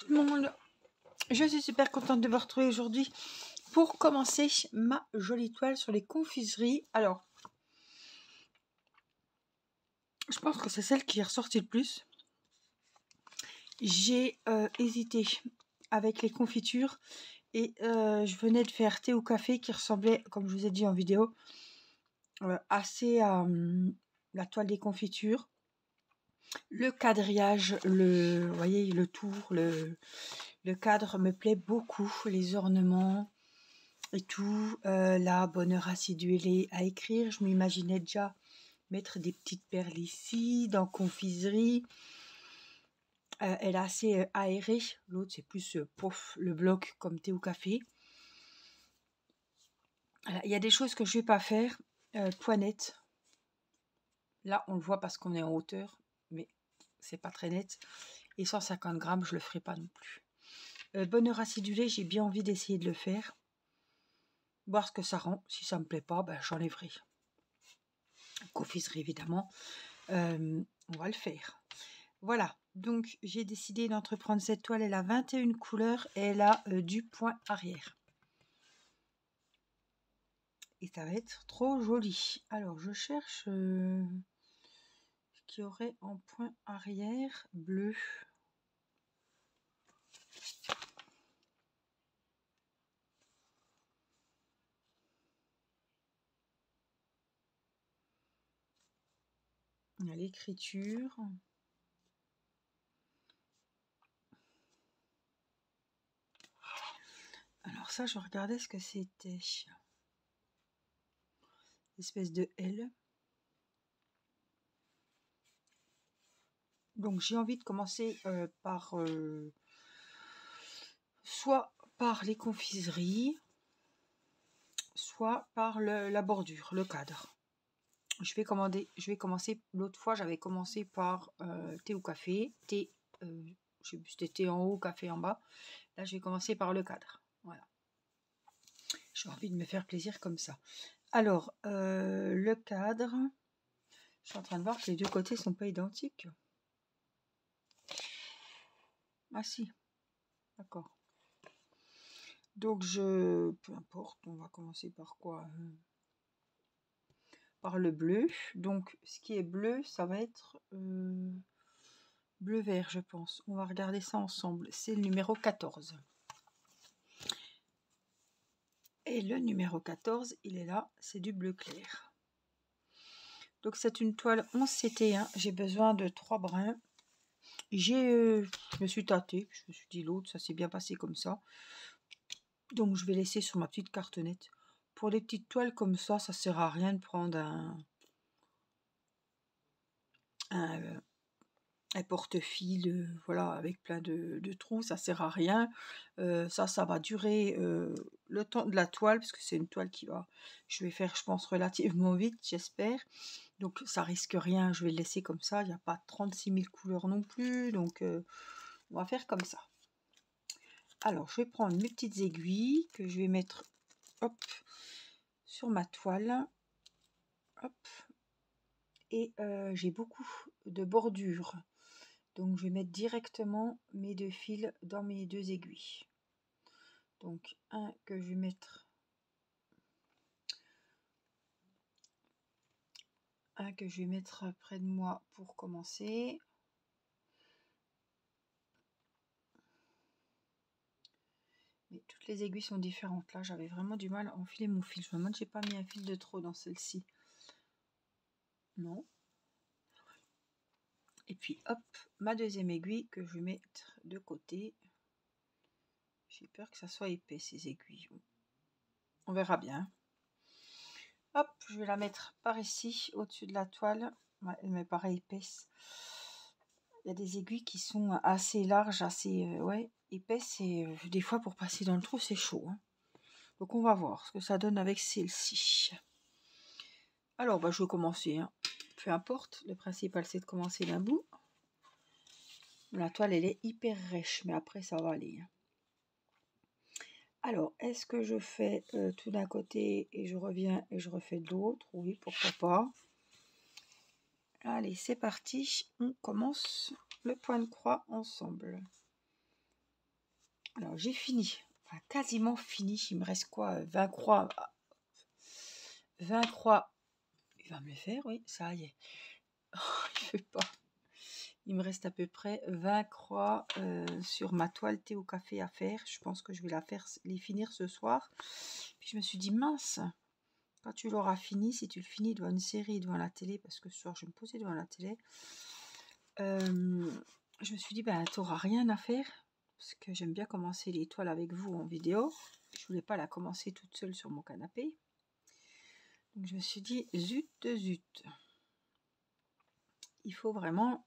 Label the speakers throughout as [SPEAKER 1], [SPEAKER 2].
[SPEAKER 1] tout le monde, je suis super contente de vous retrouver aujourd'hui pour commencer ma jolie toile sur les confiseries. Alors, je pense que c'est celle qui est ressortie le plus. J'ai hésité avec les confitures et je venais de faire thé au café qui ressemblait, comme je vous ai dit en vidéo, assez à la toile des confitures. Le quadrillage, vous voyez, le tour, le cadre me plaît beaucoup, les ornements et tout. Là, bonheur acidulé à écrire, je m'imaginais déjà mettre des petites perles ici, dans confiserie. Elle est assez aérée, l'autre c'est plus pouf, le bloc comme thé ou café. Il y a des choses que je ne vais pas faire. Poignette. Là, on le voit parce qu'on est en hauteur, mais c'est pas très net. Et 150 grammes, je le ferai pas non plus. Bonheur acidulé, j'ai bien envie d'essayer de le faire. Voir ce que ça rend. Si ça me plaît pas, ben, j'enlèverai. Confiserie, évidemment. On va le faire. Voilà. Donc, j'ai décidé d'entreprendre cette toile. Elle a 21 couleurs et elle a du point arrière. Et ça va être trop joli. Alors, je cherche ce qu'il y aurait en point arrière bleu. Il y a l'écriture. Alors ça, je regardais ce que c'était. Espèce de L. Donc j'ai envie de commencer par soit par les confiseries, soit par la bordure, le cadre. Je vais commencer, l'autre fois j'avais commencé par thé ou café, thé, je sais plus, c'était thé en haut, café en bas. Là je vais commencer par le cadre, voilà. J'ai envie de me faire plaisir comme ça. Alors, le cadre, je suis en train de voir que les deux côtés sont pas identiques. Ah si, d'accord. Donc peu importe, on va commencer par quoi? Par le bleu. Donc ce qui est bleu, ça va être bleu-vert, je pense. On va regarder ça ensemble. C'est le numéro 14. Et le numéro 14, il est là, c'est du bleu clair. Donc c'est une toile 11 CT1. J'ai besoin de 3 brins. Je me suis tâtée, je me suis dit l'autre, ça s'est bien passé comme ça. Donc je vais laisser sur ma petite cartonnette. Pour les petites toiles comme ça sert à rien de prendre un porte-fil, voilà, avec plein de trous, ça sert à rien. Ça va durer le temps de la toile, parce que c'est une toile je vais faire, je pense, relativement vite, j'espère. Donc ça risque rien, je vais le laisser comme ça. Il n'y a pas 36 000 couleurs non plus, donc on va faire comme ça. Alors, je vais prendre mes petites aiguilles que je vais mettre, hop, sur ma toile. Hop. Et j'ai beaucoup de bordures. Donc, je vais mettre directement mes deux fils dans mes deux aiguilles. Donc, un que je vais mettre... Un que je vais mettre près de moi pour commencer. Mais toutes les aiguilles sont différentes. Là, j'avais vraiment du mal à enfiler mon fil. Je me demande si j'ai pas mis un fil de trop dans celle-ci. Non. Et puis, hop, ma deuxième aiguille que je vais mettre de côté. J'ai peur que ça soit épais, ces aiguilles. On verra bien. Hop, je vais la mettre par ici, au-dessus de la toile. Ouais, elle me paraît épaisse. Il y a des aiguilles qui sont assez larges, assez épaisses. Et des fois, pour passer dans le trou, c'est chaud. Hein. Donc, on va voir ce que ça donne avec celle-ci. Alors, je vais commencer. Hein. Peu importe. Le principal, c'est de commencer d'un bout. La toile, elle est hyper rêche. Mais après, ça va aller. Hein. Alors, est-ce que je fais tout d'un côté et je reviens et je refais de l'autre? Oui, pourquoi pas. Allez, c'est parti. On commence le point de croix ensemble. Alors j'ai fini, enfin quasiment fini. Il me reste quoi, 20 croix. 20 croix. Il va me le faire, oui, ça y est. Oh, il fait pas. Il me reste à peu près 20 croix sur ma toile thé au café à faire. Je pense que je vais les finir ce soir. Puis je me suis dit, mince, quand tu l'auras fini, si tu le finis devant une série, devant la télé, parce que ce soir je vais me poser devant la télé, je me suis dit, ben, tu n'auras rien à faire, parce que j'aime bien commencer les toiles avec vous en vidéo. Je voulais pas la commencer toute seule sur mon canapé. Donc je me suis dit, zut, zut. Il faut vraiment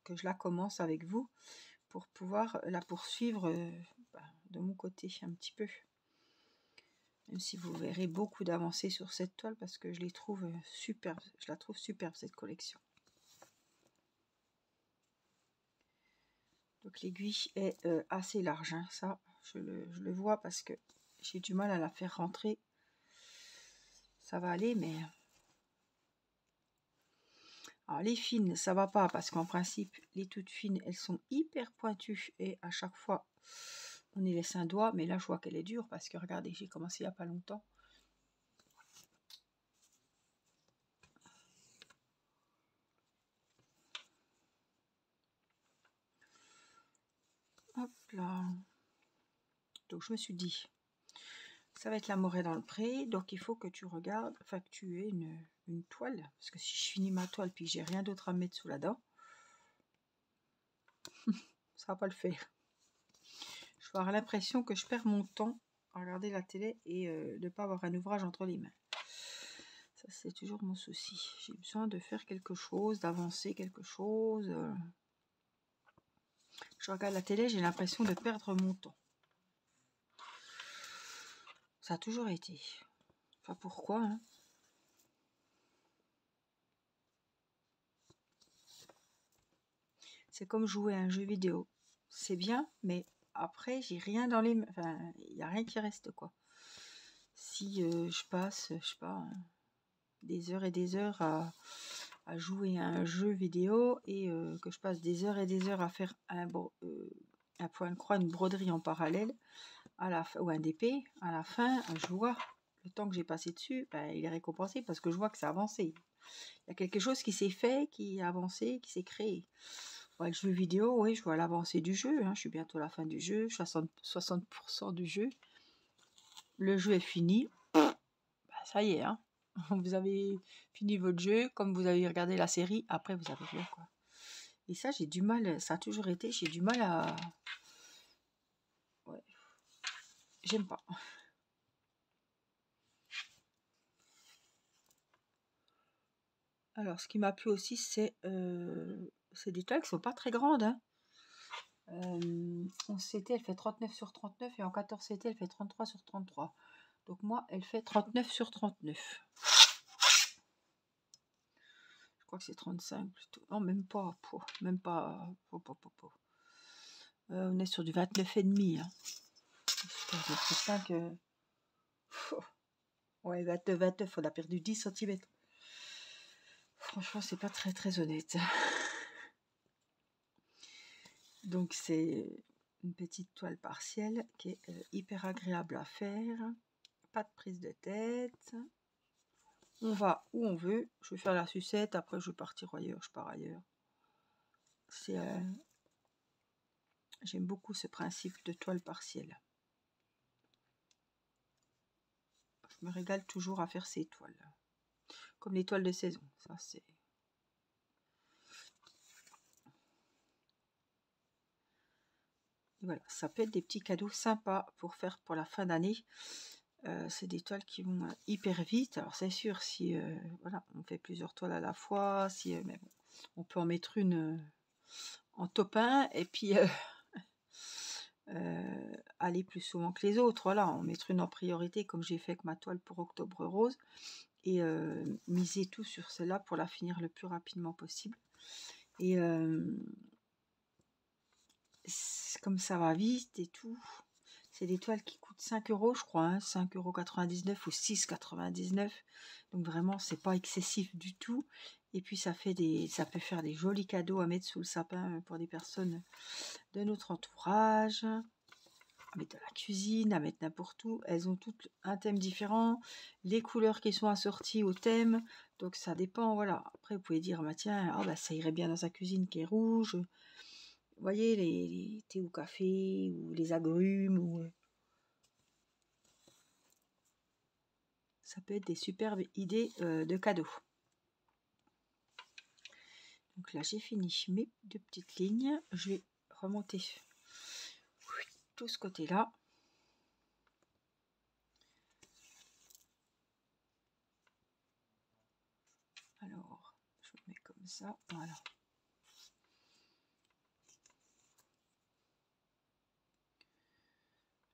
[SPEAKER 1] que je la commence avec vous pour pouvoir la poursuivre de mon côté un petit peu. Même si vous verrez beaucoup d'avancées sur cette toile parce que je les trouve superbes. Je la trouve superbe cette collection. Donc l'aiguille est assez large, hein. Ça je le vois parce que j'ai du mal à la faire rentrer. Ça va aller, mais alors les fines ça va pas parce qu'en principe les toutes fines elles sont hyper pointues et à chaque fois on y laisse un doigt, mais là je vois qu'elle est dure parce que regardez, j'ai commencé il n'y a pas longtemps. Hop là. Donc je me suis dit, ça va être la morée dans le pré, donc il faut que tu regardes, enfin que tu aies une toile, parce que si je finis ma toile puis j'ai rien d'autre à mettre sous la dent, ça va pas le faire. Je vais avoir l'impression que je perds mon temps à regarder la télé et de ne pas avoir un ouvrage entre les mains. Ça c'est toujours mon souci. J'ai besoin de faire quelque chose, d'avancer quelque chose. Je regarde la télé, j'ai l'impression de perdre mon temps. Ça a toujours été. Enfin pourquoi, hein. C'est comme jouer à un jeu vidéo. C'est bien, mais après, j'ai rien dans les mains. Enfin, il n'y a rien qui reste, quoi. Si je passe, je sais pas, des heures et des heures à jouer à un jeu vidéo et que je passe des heures et des heures à faire un point de croix, une broderie en parallèle, ou un DP, à la fin, je vois le temps que j'ai passé dessus, ben, il est récompensé parce que je vois que ça a avancé. Il y a quelque chose qui s'est fait, qui a avancé, qui s'est créé. Ouais, le jeu vidéo, oui, je vois l'avancée du jeu, hein. Je suis bientôt à la fin du jeu, 60% du jeu. Le jeu est fini. Bah, ça y est, hein. Vous avez fini votre jeu, comme vous avez regardé la série, après vous avez rien, quoi. Et ça, j'ai du mal, ça a toujours été, j'ai du mal à... Ouais, j'aime pas. Alors, ce qui m'a plu aussi, c'est des toiles qui sont pas très grandes, hein. En CT, elle fait 39 sur 39 et en 14 CT, elle fait 33 sur 33. Donc moi, elle fait 39 sur 39. Je crois que c'est 35 plutôt. Non, même pas. Même pas. On est sur du 29,5. Hein. J'ai l'impression que... Ouais, 29, on a perdu 10 cm. Franchement, c'est pas très très honnête. Donc c'est une petite toile partielle qui est hyper agréable à faire. Pas de prise de tête. On va où on veut. Je vais faire la sucette, après je vais partir ailleurs, je pars ailleurs. J'aime beaucoup ce principe de toile partielle. Je me régale toujours à faire ces toiles. Comme les toiles de saison. Ça c'est... Voilà, ça peut être des petits cadeaux sympas pour faire pour la fin d'année. C'est des toiles qui vont hyper vite. Alors c'est sûr, si voilà, on fait plusieurs toiles à la fois, si mais bon, on peut en mettre une en top 1 et puis aller plus souvent que les autres. Voilà, en mettre une en priorité comme j'ai fait avec ma toile pour Octobre Rose et miser tout sur celle-là pour la finir le plus rapidement possible. Et comme ça va vite et tout. C'est des toiles qui coûtent 5 euros, je crois, hein, 5,99 € ou 6,99 €. Donc vraiment, c'est pas excessif du tout. Et puis ça peut faire des jolis cadeaux à mettre sous le sapin pour des personnes de notre entourage, à mettre dans la cuisine, à mettre n'importe où. Elles ont toutes un thème différent, les couleurs qui sont assorties au thème, donc ça dépend, voilà. Après, vous pouvez dire, bah tiens, ah, bah, ça irait bien dans sa cuisine qui est rouge. Vous voyez, les thés au café, ou les agrumes, ou ça peut être des superbes idées de cadeaux. Donc là, j'ai fini mes 2 petites lignes. Je vais remonter tout ce côté-là. Alors, je mets comme ça, voilà.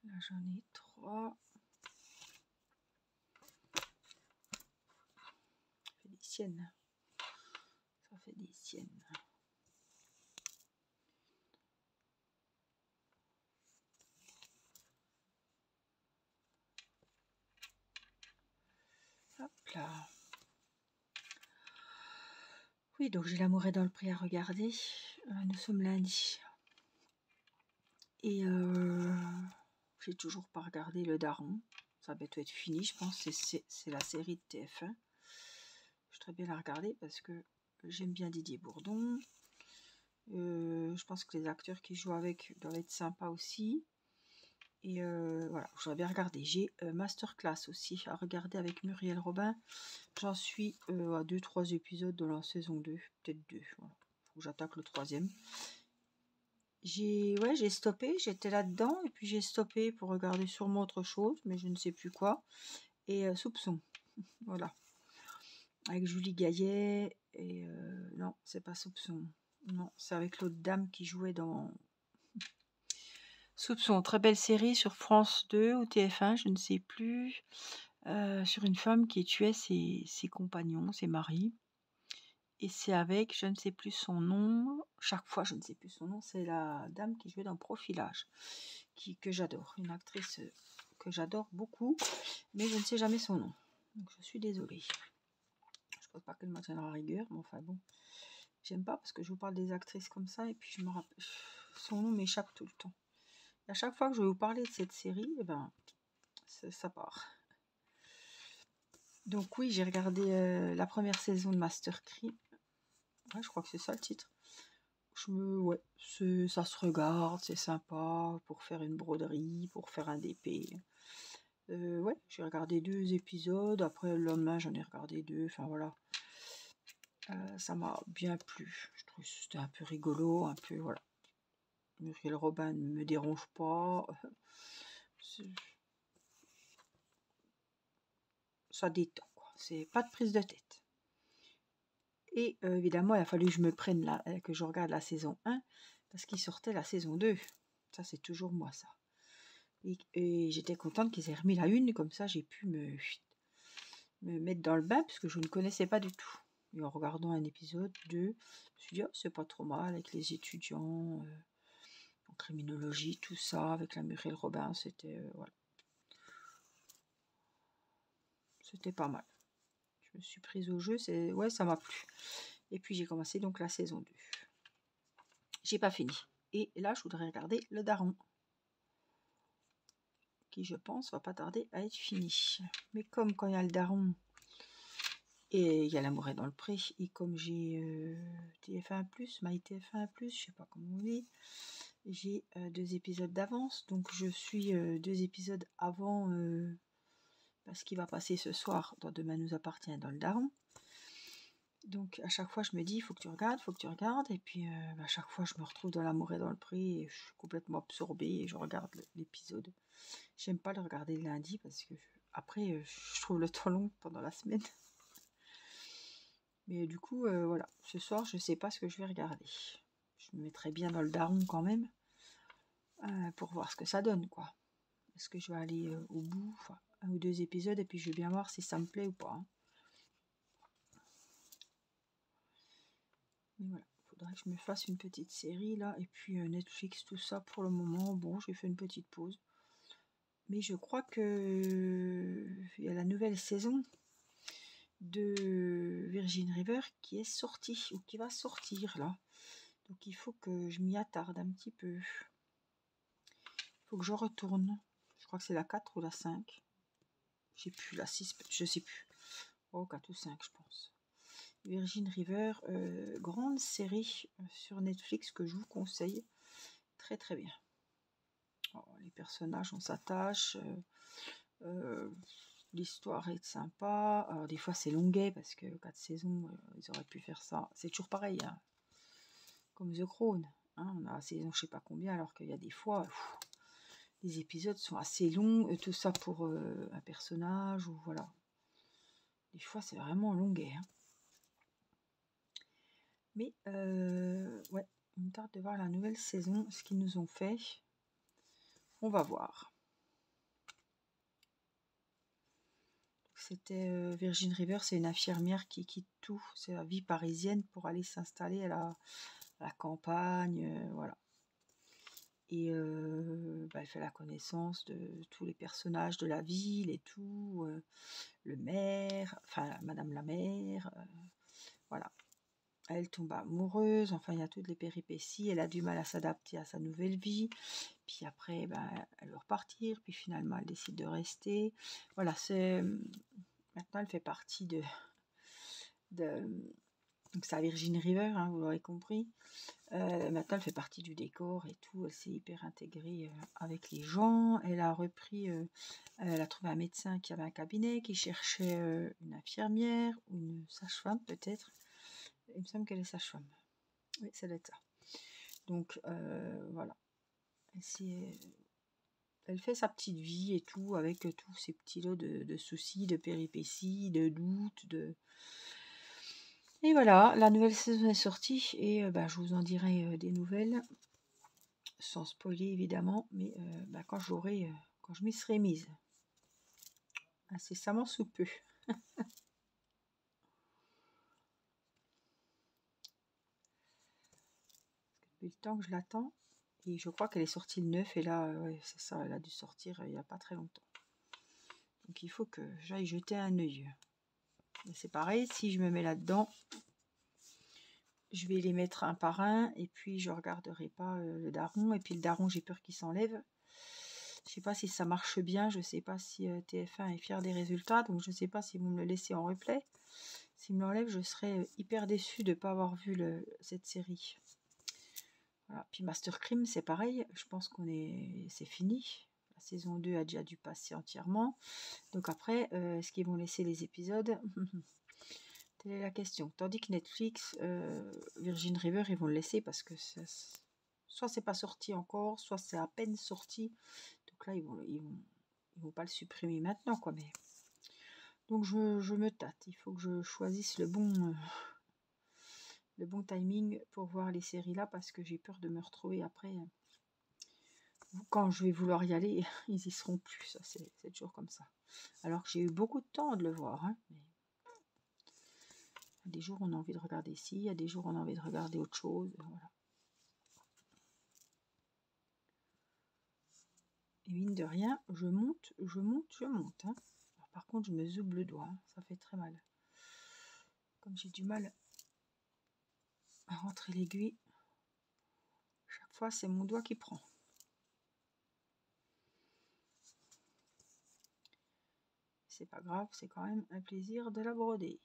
[SPEAKER 1] Là, j'en ai 3. Ça fait des siennes. Ça fait des siennes. Hop là. Oui, donc j'ai l'amour est dans le prix à regarder. Nous sommes lundi. Et j'ai toujours pas regardé Le Daron. Ça va bientôt être fini, je pense. C'est la série de TF1. Je voudrais bien la regarder parce que j'aime bien Didier Bourdon. Je pense que les acteurs qui jouent avec doivent être sympas aussi. Et voilà, je voudrais bien regarder. J'ai Masterclass aussi à regarder avec Muriel Robin. J'en suis à 2-3 épisodes de la saison 2, peut-être 2. Voilà. Faut que j'attaque le 3e. J'ai stoppé, j'étais là-dedans et puis j'ai stoppé pour regarder sûrement autre chose, mais je ne sais plus quoi. Et Soupçon, voilà. Avec Julie Gaillet et non, c'est pas Soupçon. Non, c'est avec l'autre dame qui jouait dans Soupçon. Très belle série sur France 2 ou TF1, je ne sais plus. Sur une femme qui tuait ses compagnons, ses maris. Et c'est avec, je ne sais plus son nom, chaque fois je ne sais plus son nom, c'est la dame qui jouait dans Profilage, que j'adore, une actrice que j'adore beaucoup, mais je ne sais jamais son nom. Donc je suis désolée. Je ne pense pas qu'elle me tiendra à rigueur, mais enfin bon. J'aime pas parce que je vous parle des actrices comme ça et puis je me rappelle. Son nom m'échappe tout le temps. Et à chaque fois que je vais vous parler de cette série, eh ben, ça part. Donc oui, j'ai regardé la première saison de Master Crime. Ouais, je crois que c'est ça le titre. Ouais, ça se regarde, c'est sympa pour faire une broderie, pour faire un DP. Ouais, j'ai regardé 2 épisodes, après le lendemain j'en ai regardé 2, enfin voilà. Ça m'a bien plu, je trouve que c'était un peu rigolo, un peu, voilà. Muriel Robin ne me dérange pas. Ça détend, quoi. C'est pas de prise de tête. Et évidemment, il a fallu que je me prenne que je regarde la saison 1, parce qu'il sortait la saison 2. Ça, c'est toujours moi, ça. Et j'étais contente qu'ils aient remis la 1, comme ça j'ai pu me mettre dans le bain, parce que je ne connaissais pas du tout. Et en regardant un épisode 2, je me suis dit, oh, c'est pas trop mal, avec les étudiants en criminologie, tout ça, avec la Muriel Robin, c'était voilà. C'était pas mal. Je me suis prise au jeu, ouais, ça m'a plu. Et puis j'ai commencé donc la saison 2. J'ai pas fini. Et là, je voudrais regarder Le Daron, qui, je pense, va pas tarder à être fini. Mais comme quand il y a Le Daron et il y a L'amour est dans le pré, et comme j'ai TF1+, MyTF1+, je sais pas comment on dit, j'ai 2 épisodes d'avance, donc je suis 2 épisodes avant parce qu'il va passer ce soir dans Demain nous appartient dans Le Daron. Donc à chaque fois je me dis il faut que tu regardes, et puis à chaque fois je me retrouve dans L'amour est dans le pré et je suis complètement absorbée et je regarde l'épisode. J'aime pas le regarder le lundi parce que après je trouve le temps long pendant la semaine. Mais du coup voilà, ce soir je sais pas ce que je vais regarder. Je me mettrai bien dans Le Daron quand même pour voir ce que ça donne, quoi. Est-ce que je vais aller au bout, enfin 1 ou 2 épisodes, et puis je vais bien voir si ça me plaît ou pas, hein. Mais voilà, il faudrait que je me fasse une petite série là, et puis Netflix, tout ça pour le moment. Bon, j'ai fait une petite pause. Mais je crois que il y a la nouvelle saison de Virgin River qui est sortie ou qui va sortir là. Donc il faut que je m'y attarde un petit peu. Il faut que je retourne. Je crois que c'est la 4 ou la 5. Je sais plus, la 6, je sais plus. Oh, 4 ou 5 je pense. Virgin River, grande série sur Netflix que je vous conseille. Très très bien. Oh, les personnages, on s'attache. L'histoire est sympa. Alors des fois c'est longuet parce que 4 saisons, ils auraient pu faire ça. C'est toujours pareil, hein. Comme The Crown. Hein, on a la saison je sais pas combien, alors qu'il y a des fois, les épisodes sont assez longs. Tout ça pour un personnage, ou voilà. Des fois c'est vraiment longuet. Hein. Mais ouais, il me tarde de voir la nouvelle saison, ce qu'ils nous ont fait. On va voir. C'était Virgin River, c'est une infirmière qui quitte tout, c'est la vie parisienne pour aller s'installer à la campagne, voilà. Et elle fait la connaissance de tous les personnages de la ville et tout, le maire, enfin Madame la maire, voilà. Elle tombe amoureuse, enfin il y a toutes les péripéties, elle a du mal à s'adapter à sa nouvelle vie, puis après elle veut repartir, puis finalement elle décide de rester. Voilà, maintenant elle fait partie de donc c'est à Virgin River, hein, vous l'aurez compris. Maintenant elle fait partie du décor et tout, elle s'est hyper intégrée avec les gens, elle a repris, elle a trouvé un médecin qui avait un cabinet, qui cherchait une infirmière ou une sage-femme peut-être. Il me semble qu'elle est sage-femme. Oui, ça doit être ça. Donc voilà. Elle fait sa petite vie et tout, avec tous ces petits lots de soucis, de péripéties, de doutes, Et voilà, la nouvelle saison est sortie et je vous en dirai des nouvelles, sans spoiler évidemment, mais quand quand je m'y serai mise. Incessamment sous peu. Depuis le temps que je l'attends, et je crois qu'elle est sortie le 9, et là, ouais, c'est ça, elle a dû sortir il n'y a pas très longtemps. Donc il faut que j'aille jeter un œil. Et c'est pareil, si je me mets là-dedans, je vais les mettre un par un, et puis je regarderai pas le daron, et puis le daron, j'ai peur qu'il s'enlève. Je sais pas si ça marche bien, je sais pas si TF1 est fier des résultats, donc je sais pas si vous me le laissez en replay. S'il me l'enlève, je serais hyper déçue de ne pas avoir vu cette série. Voilà. Puis Master Crime, c'est pareil, je pense c'est fini. La saison 2 a déjà dû passer entièrement. Donc après, est-ce qu'ils vont laisser les épisodes? Telle est la question. Tandis que Netflix, Virgin River, ils vont le laisser parce que soit c'est pas sorti encore, soit c'est à peine sorti. Donc là, ils vont pas le supprimer maintenant, quoi. Mais donc je me tâte. Il faut que je choisisse le bon timing pour voir les séries là, parce que j'ai peur de me retrouver après. Quand je vais vouloir y aller, ils y seront plus. Ça, c'est toujours comme ça. Alors que j'ai eu beaucoup de temps de le voir. Hein, mais il y a des jours on a envie de regarder ci, il y a des jours on a envie de regarder autre chose. Voilà. Et mine de rien, je monte. Hein. Alors, par contre, je me zouble le doigt. Hein, ça fait très mal. Comme j'ai du mal à rentrer l'aiguille, chaque fois c'est mon doigt qui prend. C'est pas grave, c'est quand même un plaisir de la broder.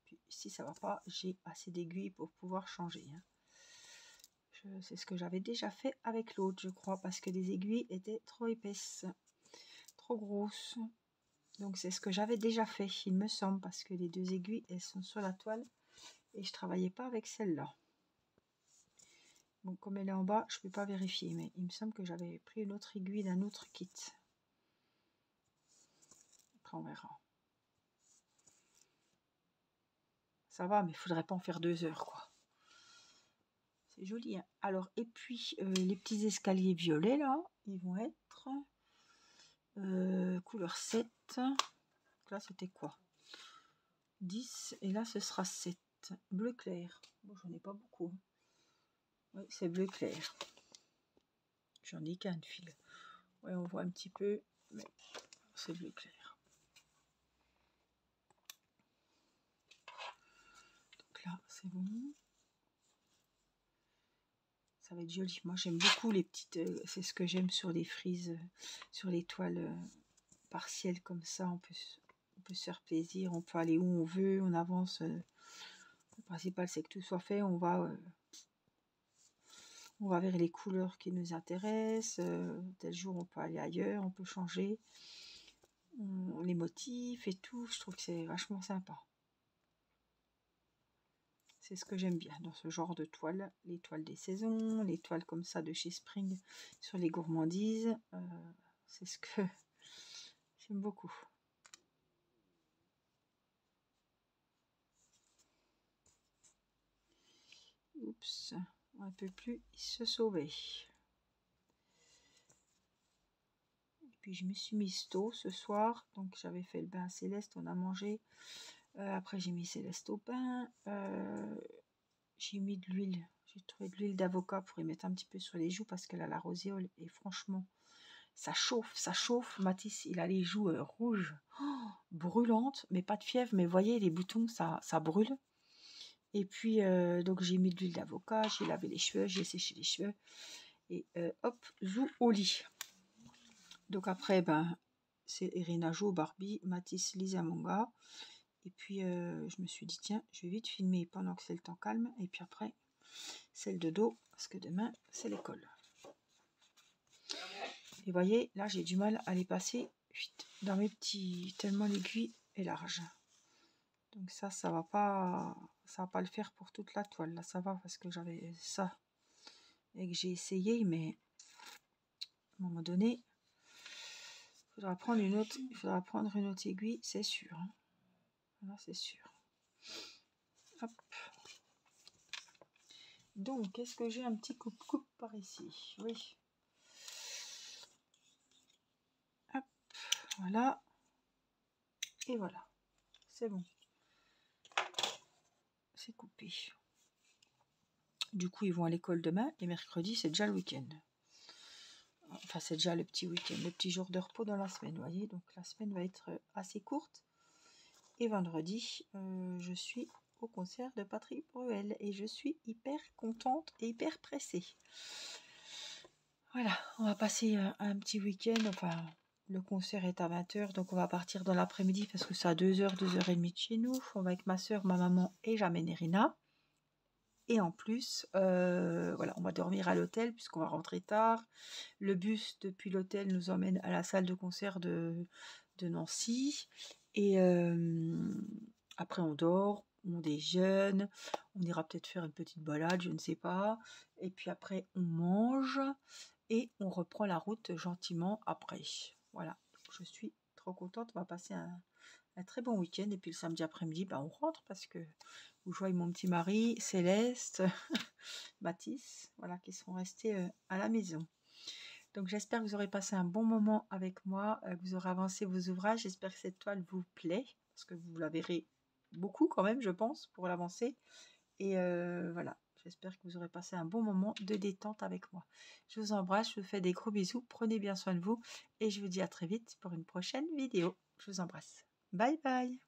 [SPEAKER 1] Puis si ça va pas, j'ai assez d'aiguilles pour pouvoir changer. Hein. C'est ce que j'avais déjà fait avec l'autre, je crois, parce que les aiguilles étaient trop épaisses, trop grosses. Donc c'est ce que j'avais déjà fait, il me semble, parce que les deux aiguilles, elles sont sur la toile et je travaillais pas avec celle-là. Donc comme elle est en bas, je peux pas vérifier, mais il me semble que j'avais pris une autre aiguille d'un autre kit. Après on verra. Ça va, mais il faudrait pas en faire 2 heures, quoi. C'est joli, hein. Alors, et puis, les petits escaliers violets, là, ils vont être couleur 7. Là, c'était quoi? 10. Et là, ce sera 7. Bleu clair. Bon, j'en ai pas beaucoup. Hein. Oui, c'est bleu clair. J'en ai qu'un fil. Ouais, on voit un petit peu. mais c'est bleu clair. Donc là, c'est bon. Ça va être joli. Moi, j'aime beaucoup les petites... c'est ce que j'aime sur les frises, sur les toiles partielles comme ça. On peut se faire plaisir, on peut aller où on veut, on avance. Le principal, c'est que tout soit fait. On va vers les couleurs qui nous intéressent. Tel jour, on peut aller ailleurs, on peut changer. Les motifs et tout, je trouve que c'est vachement sympa. C'est ce que j'aime bien dans ce genre de toile, les toiles des saisons, les toiles comme ça de chez Spring sur les gourmandises. C'est ce que j'aime beaucoup. Oups, on ne peut plus se sauver. Et puis je me suis mise tôt ce soir, donc j'avais fait le bain à Céleste, on a mangé. Après j'ai mis Céleste au bain. J'ai mis de l'huile. J'ai trouvé de l'huile d'avocat pour y mettre un petit peu sur les joues parce qu'elle a la roséole et franchement, ça chauffe, ça chauffe. Mathis, il a les joues rouges, brûlantes, mais pas de fièvre. Mais voyez, les boutons, ça brûle. Et puis, donc j'ai mis de l'huile d'avocat, j'ai lavé les cheveux, j'ai séché les cheveux. Et hop, zou au lit. Donc après, ben, c'est Irina joue au Barbie, Mathis lise un manga. Et puis, je me suis dit, tiens, je vais vite filmer pendant que c'est le temps calme. Et puis après, c'est le dodo, parce que demain, c'est l'école. Et voyez, là, j'ai du mal à les passer dans mes petits... tellement l'aiguille est large. Donc ça va pas le faire pour toute la toile. Là, ça va, parce que j'avais ça et que j'ai essayé, mais à un moment donné, il faudra prendre une autre aiguille, c'est sûr. Là, c'est sûr. Hop. Donc, est-ce que j'ai un petit coupe-coupe par ici? Oui. Hop, voilà. Et voilà. C'est bon. C'est coupé. Du coup, ils vont à l'école demain et mercredi, c'est déjà le week-end. Enfin, c'est déjà le petit week-end, le petit jour de repos dans la semaine, vous voyez. Donc, la semaine va être assez courte. Et vendredi, je suis au concert de Patrick Bruel et je suis hyper contente et hyper pressée. Voilà, on va passer un petit week-end. Enfin, le concert est à 20h, donc on va partir dans l'après-midi parce que c'est à 2h, 2h30 de chez nous. On va avec ma soeur, ma maman et j'amène Irina. Et en plus, voilà, on va dormir à l'hôtel puisqu'on va rentrer tard. Le bus depuis l'hôtel nous emmène à la salle de concert de Nancy. Et après, on dort, on déjeune, on ira peut-être faire une petite balade, je ne sais pas. Et puis après, on mange et on reprend la route gentiment après. Voilà, je suis trop contente. On va passer un très bon week-end. Et puis le samedi après-midi, on rentre parce que où je vois mon petit mari, Céleste, Mathis, voilà, qui sont restés à la maison. Donc j'espère que vous aurez passé un bon moment avec moi, que vous aurez avancé vos ouvrages. J'espère que cette toile vous plaît, parce que vous la verrez beaucoup quand même, je pense, pour l'avancer. Et voilà, j'espère que vous aurez passé un bon moment de détente avec moi. Je vous embrasse, je vous fais des gros bisous, prenez bien soin de vous et je vous dis à très vite pour une prochaine vidéo. Je vous embrasse. Bye bye.